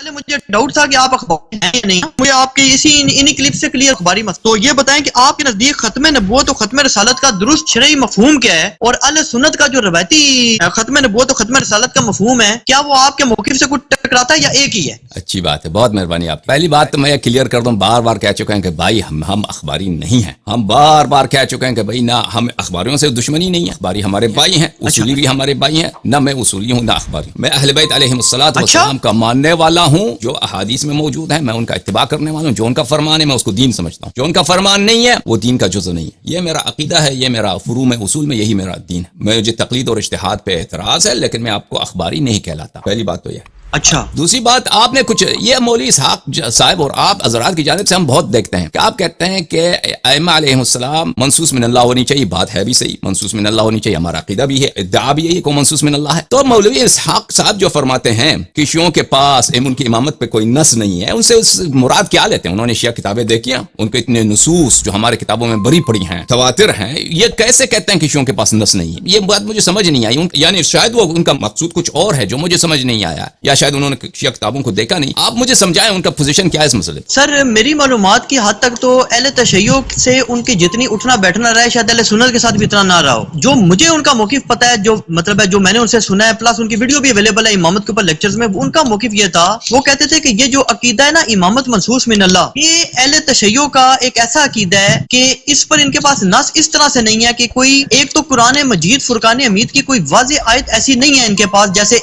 پہلے مجھے ڈاؤٹ تھا کہ آپ اخباری ہیں یا نہیں، مجھے آپ کے انہی کلپ سے کلیئر اخباری مت. تو یہ بتائیں کہ آپ کے نزدیک ختم نبوت و ختم رسالت کا درست شرعی مفہوم کیا ہے، اور اہل سنت کا جو روایتی ختم نبوت و ختم رسالت کا مفہوم ہے، کیا وہ آپ کے موقف سے کچھ ٹکراتا ہے یا ایک ہی ہے؟ اچھی بات ہے، بہت مہربانی آپ. پہلی بات تو میں کلیئر کر دوں، بار بار کہہ چکے ہیں کہ بھائی ہم اخباری نہیں ہیں. ہم بار بار کہہ چکے ہیں کہ بھائی نہ ہم اخباریوں سے دشمنی نہیں ہے، اخباری ہمارے بھائی ہیں، اصولی بھی ہمارے بھائی ہیں. نہ میں اصولی ہوں نہ اخباری. میں اہل بیت علیہم الصلوۃ والسلام کا ماننے والا ہوں، جو احادیث میں موجود ہیں میں ان کا اتباع کرنے والا ہوں. جو ان کا فرمان ہے میں اس کو دین سمجھتا ہوں، جو ان کا فرمان نہیں ہے وہ دین کا جزء نہیں ہے. یہ میرا عقیدہ ہے، یہ میرا فروع میں اصول میں یہی میرا دین ہے. مجھے تقلید اور اجتہاد پہ اعتراض ہے، لیکن میں آپ کو اخباری نہیں کہلاتا. پہلی بات تو یہ. اچھا، دوسری بات، آپ نے کچھ یہ مولوی اسحاق صاحب اور آپ حضرات کی جانب سے ہم بہت دیکھتے ہیں کہ آپ کہتے ہیں کہ ائمہ علیہ السلام منصوص من اللہ ہونی چاہیے. بات ہے بھی صحیح، منصوص من اللہ ہونی چاہیے، ہمارا عقیدہ بھی ہے، ادعا بھی ہے کہ منصوص من اللہ ہے. تو مولوی اسحاق صاحب جو فرماتے ہیں کہ شیعوں کے پاس ان کی امامت پہ کوئی نص نہیں ہے، ان سے مراد کیا لیتے ہیں؟ انہوں نے شیعہ کتابیں دیکھی ہیں، ان کے اتنے نصوص جو ہمارے کتابوں میں بری پڑی ہیں، تواتر ہیں، یہ کیسے کہتے ہیں کہ شیعوں کے پاس نص نہیں ہے؟ یہ بات مجھے سمجھ نہیں آئی. یعنی شاید وہ ان کا مقصود کچھ اور ہے جو مجھے سمجھ نہیں آیا، یا شاید انہوں نے شیعہ کتابوں کو دیکھا نہیں. آپ مجھے سمجھائیں ان کا پوزیشن کیا ہے اس مسئلے. سر میری معلومات کی حد تک تو اہل تشیع سے ان کی جتنی اٹھنا بیٹھنا رہا ہے شاید اہل سنت کے ساتھ بھی اتنا نہ رہا ہو. جو مجھے ان کا موقف پتا ہے، جو مطلب ہے جو میں نے ان سے سنا ہے، پلس ان کی ویڈیو بھی اویلیبل ہے امامت کے اوپر لیکچرز میں، ان کا موقف یہ تھا، وہ کہتے تھے کہ یہ جو عقیدہ ہے نا امامت منصوص من اللہ، یہ اہل تشیع کا ایک ایسا عقیدہ ہے کہ اس پر ان کے پاس نص اس طرح سے نہیں ہے کہ کوئی ایک تو قرآن مجید فرقان حمید کی کوئی واضح آیت ایسی نہیں ہے ان کے پاس جیسے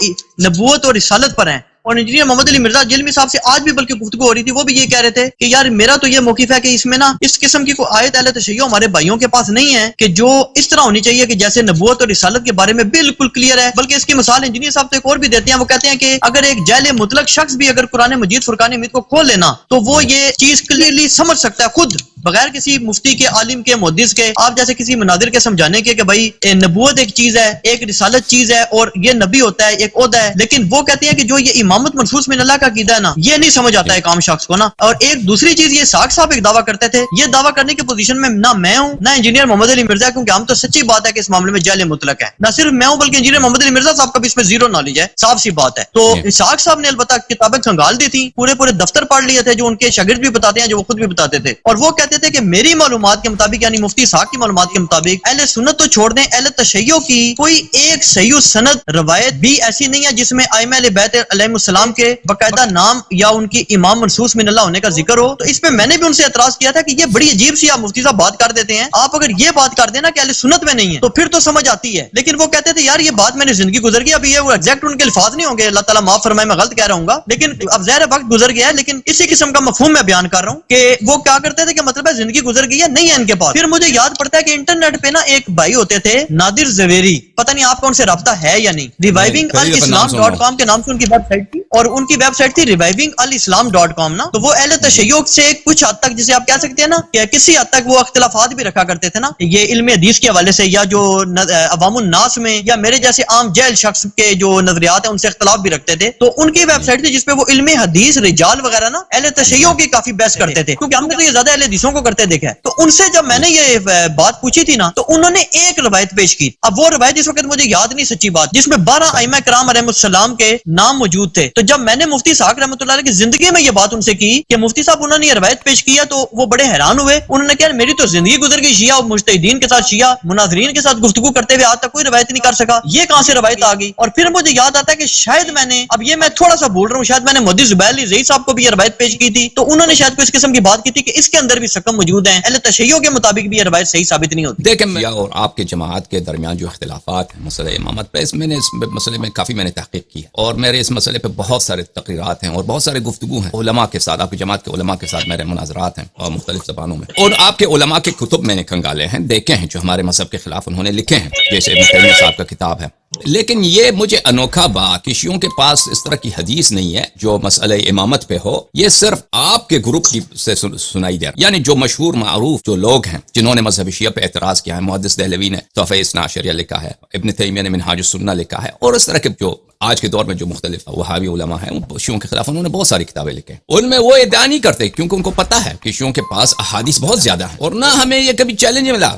نبوت اور رسالت پر ہیں. اور انجینئر محمد علی مرزا جلمی صاحب سے آج بھی بلکہ گفتگو ہو رہی تھی، وہ بھی یہ کہہ رہے تھے کہ یار میرا تو یہ موقف ہے کہ اس میں نا اس قسم کی کوئی آیت اہل تشیع ہمارے بھائیوں کے پاس نہیں ہے کہ جو اس طرح ہونی چاہیے کہ جیسے نبوت اور رسالت کے بارے میں بالکل کلیئر ہے. بلکہ اس کی مثال انجینئر صاحب تو ایک اور بھی دیتے ہیں، وہ کہتے ہیں کہ اگر ایک جاہل مطلق شخص بھی اگر قرآن مجید فرقان حمید کو کھول لینا تو وہ یہ چیز کلیئرلی سمجھ سکتا ہے خود، بغیر کسی مفتی کے، عالم کے، محدث کے، آپ جیسے کسی مناظر کے سمجھانے کے کہ بھائی نبوت ایک چیز ہے، ایک رسالت چیز ہے، اور یہ نبی ہوتا ہے، ایک عہدہ ہے. لیکن وہ کہتے ہیں کہ جو یہ امامت منصوص من اللہ کا عقیدہ ہے نا، یہ نہیں سمجھ آتا ہے ایک عام شخص کو نا. اور ایک دوسری چیز، یہ ساق صاحب ایک دعویٰ کرتے تھے، یہ دعویٰ کرنے کی پوزیشن میں نہ میں ہوں نہ انجینئر محمد علی مرزا، کیونکہ ہم تو سچی بات ہے کہ اس معاملے میں جہل مطلق ہے. نہ صرف میں ہوں بلکہ انجینئر محمد علی مرزا صاحب کا بھی اس میں زیرو نالج ہے، صاف سی بات ہے. تو ساق صاحب نے البتہ کتابیں کھنگال دی تھی، پورے دفتر پڑھ لیے تھے جو ان کے شاگرد بھی بتاتے ہیں، جو وہ خود بھی بتاتے تھے. اور وہ کہتے تھے کہ میری معلومات کے مطابق، یعنی مفتی صاحب کی معلومات کے مطابق، اہل سنت تو چھوڑ دیں، اہل تشیع کی کوئی ایک صحیح سند روایت بھی ایسی نہیں ہے جس میں ائمہ اہل بیت علیہم السلام کے باقاعدہ نام یا ان کی امام منصوص من اللہ ہونے کا ذکر ہو. تو اس پہ میں نے بھی ان سے اعتراض کیا تھا کہ یہ بڑی عجیب سی آپ مفتی صاحب بات کر دیتے ہیں. آپ اگر یہ بات کر دینا کہ اہل سنت میں نہیں ہے تو پھر تو سمجھ آتی ہے. لیکن وہ کہتے تھے یار یہ بات میں نے زندگی گزر گئی، ابھی یہ وہ ایگزیکٹ ان کے الفاظ نہیں ہوں گے، اللہ تعالیٰ معاف فرمائے میں غلط کہہ رہا ہوں گا، لیکن اب ظاہر وقت گزر گیا ہے، لیکن اسی قسم کا مفہوم میں بیان کر رہا ہوں کہ وہ کیا کرتے تھے کہ مطلب ہے زندگی گزر گئی ہے، نہیں ہے ان کے پاس. پھر مجھے یاد پڑتا ہے کہ انٹرنیٹ پہ نا ایک بھائی ہوتے تھے نادر زویری، پتہ نہیں آپ کا ان سے رابطہ ہے یا نہیں، revivingalislam.com کے نام سے ان کی ویب سائٹ تھی، اور ان کی ویب سائٹ تھی revivingalislam.com نا. تو وہ اہل تشیع سے کچھ حد تک جسے آپ کہہ سکتے ہیں نا کہ کسی حد تک وہ اختلافات بھی رکھا کرتے تھے نا، یہ علم حدیث کے حوالے سے، یا جو عوام الناس میں یا میرے جیسے عام جاہل شخص کے جو نظریات ہیں ان سے اختلاف بھی رکھتے تھے. تو ان کی ویب سائٹ تھی جس پہ وہ علم حدیث رجال وغیرہ نا اہل تشیع کی کافی بحث کرتے تھے، کیونکہ ہم نے تو یہ زیادہ اہل حدیثوں کو کرتے دیکھا ہے. تو ان سے جب میں نے یہ بات پوچھی تھی نا تو انہوں نے ایک روایت پیش کی. اب وہ روایت اس وقت مجھے یاد نہیں سچی بات، جس میں 12 ائمہ کرام علیہ السلام کے نام موجود تھے. تو جب میں نے مفتی صاحب رحمۃ اللہ علیہ کی زندگی میں یہ بات ان سے کی کہ مفتی صاحب انہوں نے یہ روایت پیش کیا تو وہ بڑے حیران ہوئے. انہوں نے کہا میری تو زندگی گزر گئی، شیعہ مجتہدین کے ساتھ، شیعہ مناظرین کے ساتھ گفتگو کرتے ہوئے آج تک کوئی روایت نہیں کر سکا، یہ کہاں سے روایت آ گئی. اور پھر مجھے یاد آتا ہے کہ شاید میں نے، اب یہ میں تھوڑا سا بول رہا ہوں، شاید میں نے مودی زبیر علی زئی صاحب کو بھی یہ روایت پیش کی تھی، تو انہوں نے شاید کوئی اس قسم کی بات کی تھی کہ اس کے اندر بھی سکم موجود ہیں، اہل تشیع کے مطابق بھی یہ روایت صحیح ثابت نہیں ہوتی. دیکھیں اور آپ کے جماعت کے درمیان جو اختلافات ہیں مسئلہ امامت پہ، میں نے اس مسئلے میں کافی میں نے تحقیق کی ہے، اور میرے اس مسئلے پہ بہت سارے تقریرات ہیں اور بہت سارے گفتگو ہیں علماء کے ساتھ، آپ کی جماعت کے علماء کے ساتھ میرے مناظرات ہیں اور مختلف زبانوں میں، اور آپ کے علماء کے کتب میں نے کھنگالے ہیں، دیکھے ہیں جو ہمارے مذہب کے خلاف انہوں نے لکھے ہیں، جیسے ابن تیمیہ صاحب کا کتاب ہے. لیکن یہ مجھے انوکھا بات کہ شیعوں کے پاس اس طرح کی حدیث نہیں ہے جو مسئلہ امامت پہ ہو، یہ صرف آپ کے گروپ کی سے سنائی دے. یعنی جو مشہور معروف جو لوگ ہیں جنہوں نے مذہب شیعہ پہ اعتراض کیا ہے، محدث دہلوی نے تحفہ اثنا عشریہ لکھا ہے، ابن تیمیہ نے منہاج السنہ لکھا ہے، اور اس طرح کے جو آج کے دور میں جو مختلف وہابی علماء ہیں شیعوں کے خلاف انہوں نے بہت ساری کتابیں لکھیں. ان میں وہ ادعا نہیں کرتے کیونکہ ان کو پتہ ہے کہ شیعوں کے پاس احادیث بہت زیادہ ہیں، اور نہ ہمیں یہ کبھی چیلنج ملا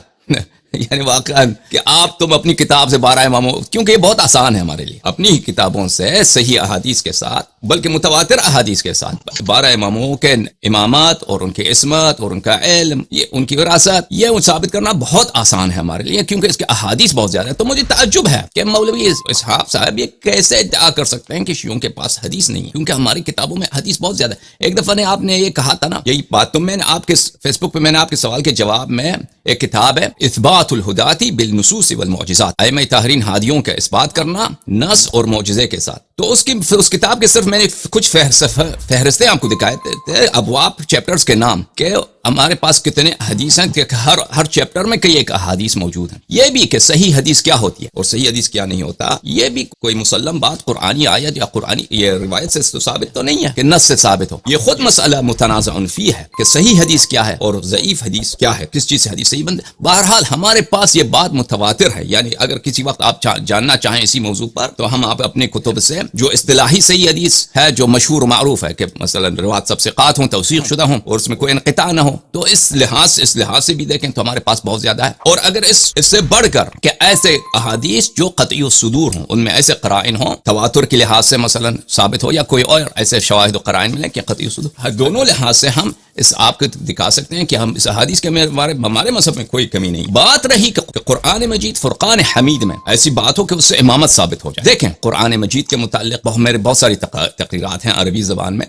یعنی واقعا کہ آپ تم اپنی کتاب سے 12 اماموں، کیونکہ یہ بہت آسان ہے ہمارے لیے، اپنی ہی کتابوں سے صحیح احادیث کے ساتھ بلکہ متواتر احادیث کے ساتھ 12 اماموں کے امامات اور ان کی عصمت اور ان کا علم، یہ ان کی وراثت، یہ ثابت کرنا بہت آسان ہے ہمارے لیے، کیونکہ اس کے احادیث بہت زیادہ ہیں۔ تو مجھے تعجب ہے کہ مولوی اسحاق صاحب یہ کیسے ادعا کر سکتے ہیں کہ شیعوں کے پاس حدیث نہیں ہے، کیونکہ ہماری کتابوں میں حدیث بہت زیادہ ہے۔ ایک دفعہ آپ نے یہ کہا تھا نا، یہی بات تو میں نے آپ کے فیس بک پہ میں نے آپ کے سوال کے جواب میں ایک کتاب ہے اثبات الہداتی بالنصوص والمعجزات، ائمہ طاہرین ہادیوں کا اثبات کرنا نص اور معجزے کے ساتھ۔ تو اس کتاب کے صرف میں نے کچھ فہرستیں آپ کو دکھائے تھے، ابواب چیپٹرز کے نام، کہ ہمارے پاس کتنے حدیث ہیں کہ ہر چیپٹر میں کئی ایک احادیث موجود ہیں۔ یہ بھی کہ صحیح حدیث کیا ہوتی ہے اور صحیح حدیث کیا نہیں ہوتا، یہ بھی کوئی مسلم بات قرآنی آیت یا قرآنی یہ روایت سے ثابت تو نہیں ہے کہ نص سے ثابت ہو۔ یہ خود مسئلہ متنازع فی ہے کہ صحیح حدیث کیا ہے اور ضعیف حدیث کیا ہے، کس چیز سے حدیث صحیح بنتے۔ بہرحال ہمارے پاس یہ بات متواتر ہے، یعنی اگر کسی وقت آپ جاننا چاہیں اسی موضوع پر تو ہم آپ اپنے کتب سے جو اصطلاحی صحیح حدیث ہے، جو مشہور و معروف ہے کہ مثلا روایت سب ثقات ہوں، توثیق شدہ ہوں اور اس میں کوئی انقطاع نہ ہو، تو اس لحاظ سے بھی دیکھیں تو ہمارے پاس بہت زیادہ ہے۔ اور اگر اس سے بڑھ کر کہ ایسے احادیث جو قطعی الصدور ہوں، ان میں ایسے قرائن ہوں، تواتر کے لحاظ سے مثلا ثابت ہو یا کوئی اور ایسے شواہد و قرائن ملیں کہ قطعی الصدور، دونوں لحاظ سے ہم اس آپ کو دکھا سکتے ہیں کہ ہم اس حدیث کے ہمارے مذہب میں کوئی کمی نہیں۔ بات رہی کہ قرآن مجید فرقان حمید میں ایسی بات ہو کہ اس سے امامت ثابت ہو جائے۔ دیکھیں قرآن مجید کے متعلق میرے بہت ساری تقریرات ہیں عربی زبان میں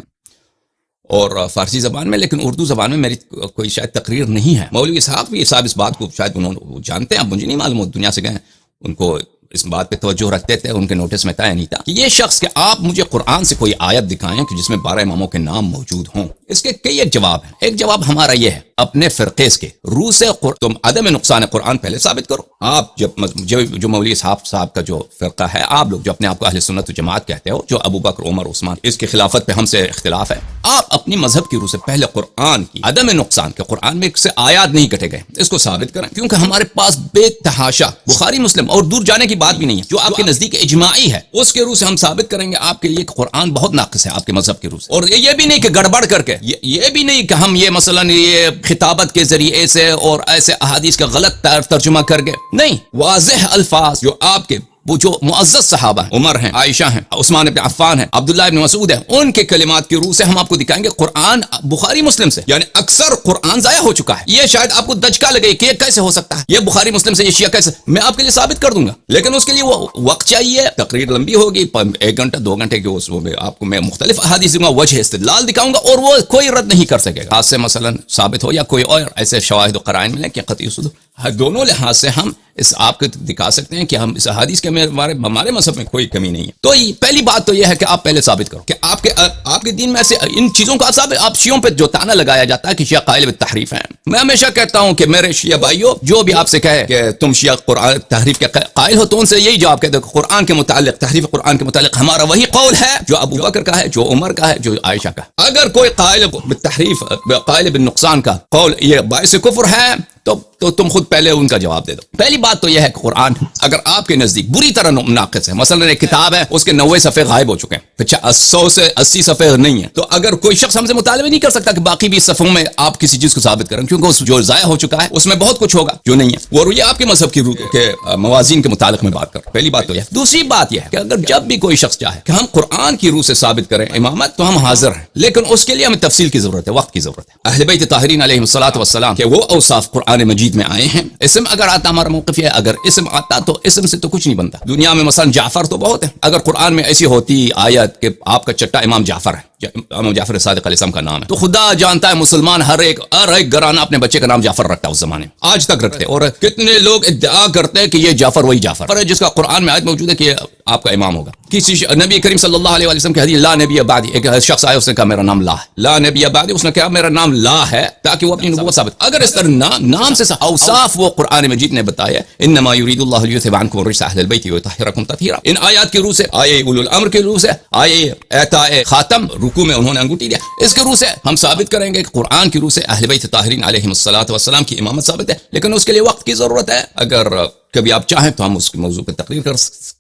اور فارسی زبان میں، لیکن اردو زبان میں میری کوئی شاید تقریر نہیں ہے۔ مولوی اسحاق بھی صاحب اس بات کو شاید انہوں جانتے ہیں، اب مجھے نہیں معلوم، دنیا سے گئے، ان کو اس بات پہ توجہ رکھتے تھے، ان کے نوٹس میں طے نہیں تھا کہ یہ شخص کہ آپ مجھے قرآن سے کوئی آیت دکھائیں کہ جس میں 12 اماموں کے نام موجود ہوں۔ اس کے کئی ایک جواب ہیں۔ ایک جواب ہمارا یہ ہے، اپنے فرقے کے روح سے تم عدم نقصان قرآن پہلے ثابت کرو۔ آپ جو مولوی صاحب کا جو فرقہ ہے، آپ لوگ جو اپنے آپ کو اہل سنت و جماعت کہتے ہو، جو ابو بکر عمر عثمان اس کی خلافت پہ ہم سے اختلاف ہے، آپ اپنی مذہب کی روح سے پہلے قرآن کی عدم نقصان کے قرآن میں سے آیات نہیں کٹے گئے اس کو ثابت کریں، کیونکہ ہمارے پاس بے تحاشا بخاری مسلم اور دور جانے کی بات بھی نہیں ہے، جو آپ کے نزدیک اجماعی ہے اس کے روح سے ہم ثابت کریں گے آپ کے لیے کہ قرآن بہت ناقص ہے آپ کے مذہب کے روح سے۔ اور یہ بھی نہیں کہ گڑبڑ کر کے، یہ بھی نہیں کہ ہم یہ مثلا یہ خطابت کے ذریعے سے اور ایسے احادیث کا غلط ترجمہ کر کے، نہیں، واضح الفاظ جو آپ کے وہ جو معزز صحابہ ہیں، عمر ہیں، عائشہ ہیں، عثمان بن عفان ہیں، عبداللہ بن مسعود ہیں، ان کے کلمات کی روح سے ہم آپ کو دکھائیں گے قرآن بخاری مسلم سے، یعنی اکثر قرآن ضائع ہو چکا ہے۔ یہ شاید آپ کو دھچکا لگے کہ یہ کیسے ہو سکتا ہے، یہ بخاری مسلم سے یہ شیعہ کیسے، میں آپ کے لیے ثابت کر دوں گا، لیکن اس کے لیے وہ وقت چاہیے، تقریر لمبی ہوگی، 1 گھنٹہ 2 گھنٹے کے اس میں آپ کو میں مختلف احادیث دوں گا، وجہ استدلال دکھاؤں گا اور وہ کوئی رد نہیں کر سکے گا، خاص سے مثلا ثابت ہو یا کوئی اور ایسے شواہد و قرائن ملیں کہ قطعی صدور، دونوں لحاظ سے ہم اس آپ کو دکھا سکتے ہیں کہ ہم اس حدیث کے ہمارے مذہب میں کوئی کمی نہیں ہے۔ تو پہلی بات تو یہ ہے کہ آپ پہلے ثابت کرو کہ آپ کے دین میں ایسے ان چیزوں کا آپ شیعوں پہ جو تانا لگایا جاتا ہے کہ شیعہ قائل بالتحریف ہیں، میں ہمیشہ کہتا ہوں کہ میرے شیعہ بھائیوں، جو بھی آپ سے کہے کہ تم شیعہ قرآن تحریف کے قائل ہو، تو ان سے یہی جواب کہتے ہیں کہ قرآن کے متعلق، تحریف قرآن کے متعلق ہمارا وہی قول ہے جو ابو بکر کا ہے، جو عمر کا ہے، جو عائشہ کا ہے۔ اگر کوئی قائل بالتحریف، قائل بالنقصان کا قول یہ باعث کفر ہے تو تم خود پہلے ان کا جواب دے دو۔ پہلی بات تو یہ ہے کہ قرآن اگر آپ کے نزدیک بری طرح ناقص ہے، مثلا ایک کتاب ہے اس کے 90 صفحے غائب ہو چکے ہیں، 100 سے 80 صفحے نہیں ہیں، تو اگر کوئی شخص ہم سے مطالبہ نہیں کر سکتا کہ باقی 20 صفحوں میں آپ کسی چیز کو ثابت کریں، کیونکہ اس جو ضائع ہو چکا ہے اس میں بہت کچھ ہوگا جو نہیں ہے، اور یہ آپ کے مذہب کی روح کے موازین کے متعلق میں بات کروں۔ پہلی بات تو یہ۔ دوسری بات یہ ہے کہ اگر جب بھی کوئی شخص چاہے کہ ہم قرآن کی روح سے ثابت کریں امامت، تو ہم حاضر ہیں، لیکن اس کے لیے ہمیں تفصیل کی ضرورت ہے، وقت کی ضرورت ہے۔ اہل بیت طاہرین علیہم الصلوۃ والسلام کے وہ اوصاف قرآن مجید میں آئے ہیں۔ اسم اگر آتا، ہمارا موقف یہ ہے اگر اسم آتا تو اسم سے تو کچھ نہیں بنتا۔ دنیا میں مثلا جعفر تو بہت ہے، اگر قرآن میں ایسی ہوتی آیت کہ آپ کا چٹا امام جعفر ہے، امام جعفر صادق علیہ السلام کا نام ہے، تو خدا جانتا ہے مسلمان ہر ایک گھرانہ اپنے بچے کا نام جعفر رکھتا ہے، اس زمانے میں آج تک رکھتے، اور کتنے لوگ ادعا کرتے ہیں کہ یہ جعفر وہی جعفر ہے جس کا قرآن میں آیت موجود ہے کہ یہ آپ کا امام ہوگا۔ کسی نبی کریم صلی اللہ علیہ وسلم کی حدیث لا نبی بعدی، ایک شخص آیا اس نے کہا میرا نام لا ہے، لا نبی بعدی، اس نے کہا میرا نام لا ہے تاکہ وہ اپنی نبوت ثابت۔ اگر اس طرح نام سے اوصاف وہ قرآن مجید نے بتایا، انما یرید اللہ لیذھب عنکم الرجس اہل البیت ویطہرکم تطہیرا، ان آیات کی روح سے، آیے اولو الامر کی روح سے، آیے اعطاء خاتم، رکوع میں انہوں نے انگوٹھی دیا، اس کے روح سے ہم ثابت کریں گے کہ قرآن کی روح سے اہل بیت طاہرین علیہم الصلوۃ والسلام کی امامت ثابت ہے، لیکن اس کے لیے وقت کی ضرورت ہے۔ اگر کبھی آپ چاہیں تو ہم اس موضوع پہ تقریر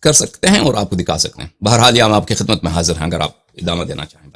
کر سکتے ہیں اور آپ کو دکھا سکتے ہیں۔ بہرحال ہم آپ کی خدمت میں حاضر ہیں اگر آپ ادامہ دینا چاہیں۔